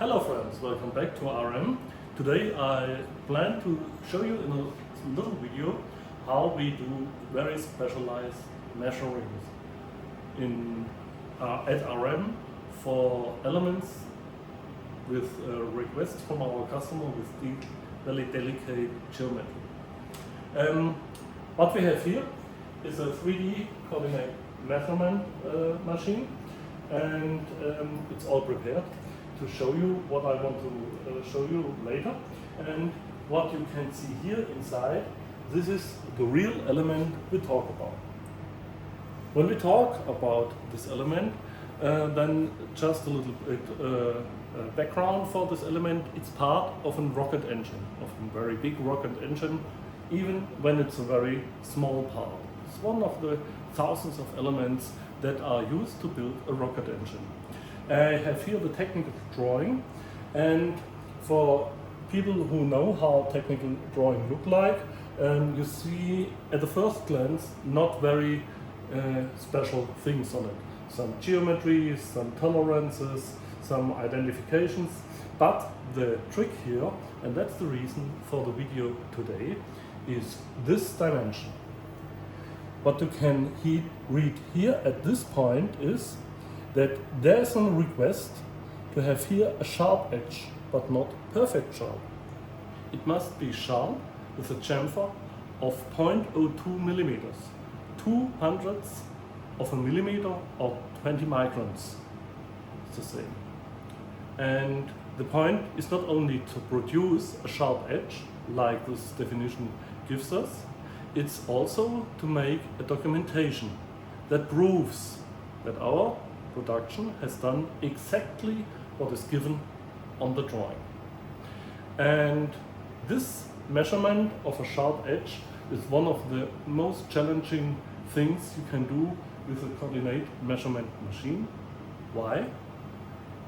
Hello friends, welcome back to RM. Today I plan to show you in a little video how we do very specialized measurings at RM for elements with requests from our customer with very delicate geometry. What we have here is a 3D coordinate measurement machine, and it's all prepared to show you what I want to show you later. And what you can see here inside, this is the real element we talk about. When we talk about this element, then just a little bit background for this element. It's part of a rocket engine, of a very big rocket engine, even when it's a very small part. It's one of the thousands of elements that are used to build a rocket engine. I have here the technical drawing, and for people who know how technical drawing look like, you see at the first glance not very special things on it. Some geometry, some tolerances, some identifications, but the trick here, and that's the reason for the video today, is this dimension. What you can read here at this point is that there's a request to have here a sharp edge, but not perfect sharp. It must be sharp with a chamfer of 0.02 millimeters, 2/100 of a millimeter or 20 microns. It's the same. And the point is not only to produce a sharp edge, like this definition gives us, it's also to make a documentation that proves that our production has done exactly what is given on the drawing. And this measurement of a sharp edge is one of the most challenging things you can do with a coordinate measurement machine. Why?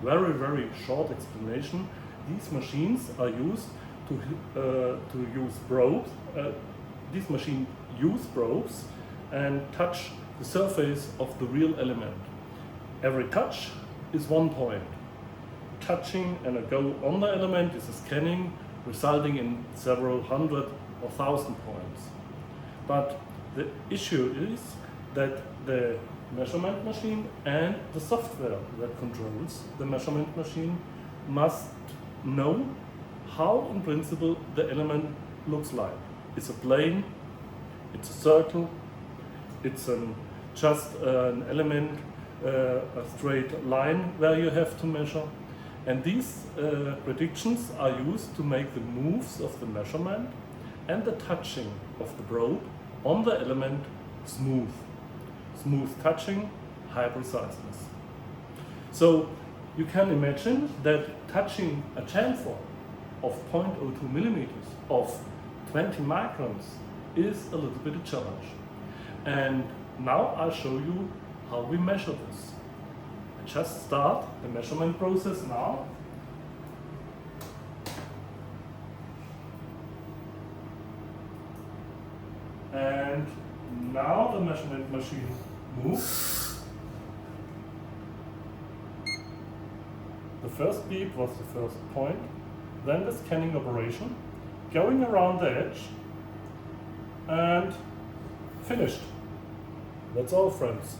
Very short explanation. These machines are used to use probes. These machines use probes and touch the surface of the real element. Every touch is one point. Touching and a go on the element is a scanning, resulting in several hundred or thousand points. But the issue is that the measurement machine and the software that controls the measurement machine must know how, in principle, the element looks like. It's a plane, it's a circle, it's just an element, a straight line where you have to measure. And these predictions are used to make the moves of the measurement and the touching of the probe on the element smooth. Smooth touching, high preciseness. So you can imagine that touching a chamfer of 0.02 millimeters of 20 microns is a little bit a challenge. And now I'll show you how we measure this. I just start the measurement process now. And now the measurement machine moves. The first beep was the first point, then the scanning operation, going around the edge, and finished. That's all, friends.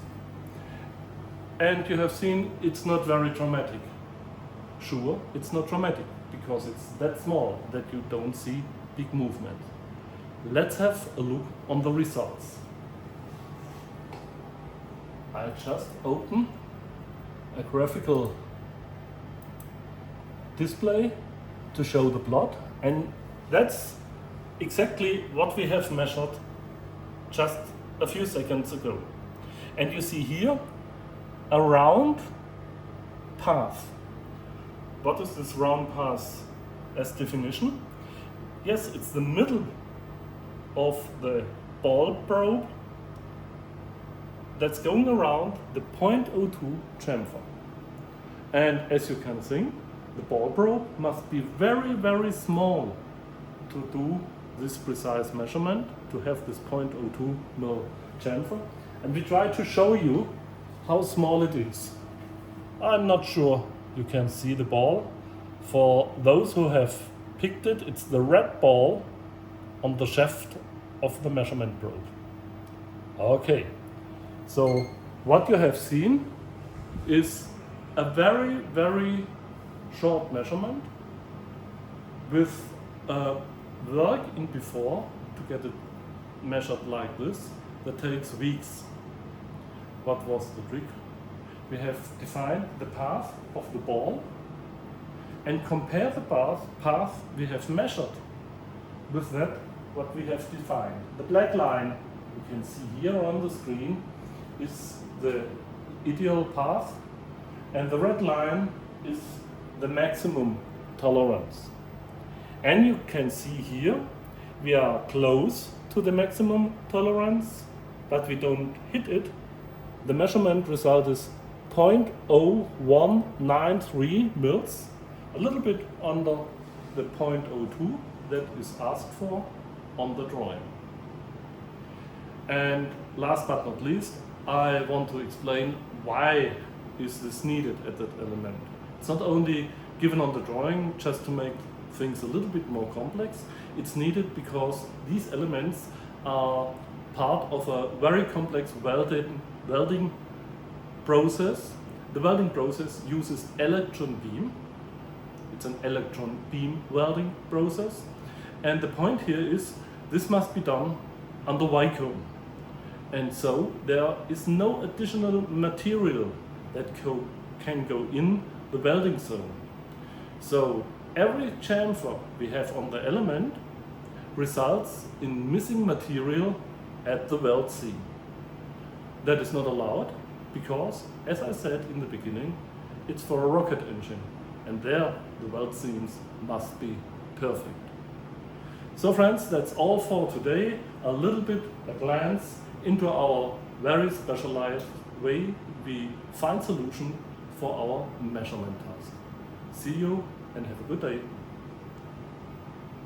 And you have seen it's not very dramatic. Sure, it's not dramatic because it's that small that you don't see big movement. Let's have a look on the results. I just open a graphical display to show the plot, and that's exactly what we have measured just a few seconds ago. And you see here a round path. What is this round path as definition? Yes, it's the middle of the ball probe that's going around the 0.02 chamfer. And as you can see, the ball probe must be very small to do this precise measurement, to have this 0.02 mil chamfer. And we try to show you how small it is. I'm not sure you can see the ball, For those who have picked it, it's the red ball on the shaft of the measurement probe. Okay, so what you have seen is a very, very short measurement with work in before to get it measured like this that takes weeks. What was the trick? We have defined the path of the ball and compare the path we have measured with that what we have defined. The black line you can see here on the screen is the ideal path, and the red line is the maximum tolerance. And you can see here we are close to the maximum tolerance, but we don't hit it. The measurement result is 0.0193 mils, a little bit under the 0.02 that is asked for on the drawing. And last but not least, I want to explain why is this needed at that element. It's not only given on the drawing just to make things a little bit more complex. It's needed because these elements are part of a very complex welding process. The welding process uses electron beam. It's an electron beam welding process. And the point here is this must be done under vacuum. And so there is no additional material that can go in the welding zone. So every chamfer we have on the element results in missing material at the weld seam. That is not allowed because, as I said in the beginning, it's for a rocket engine, and there the weld seams must be perfect. So friends, that's all for today. A little bit a glance into our very specialized way we find solution for our measurement task. See you and have a good day.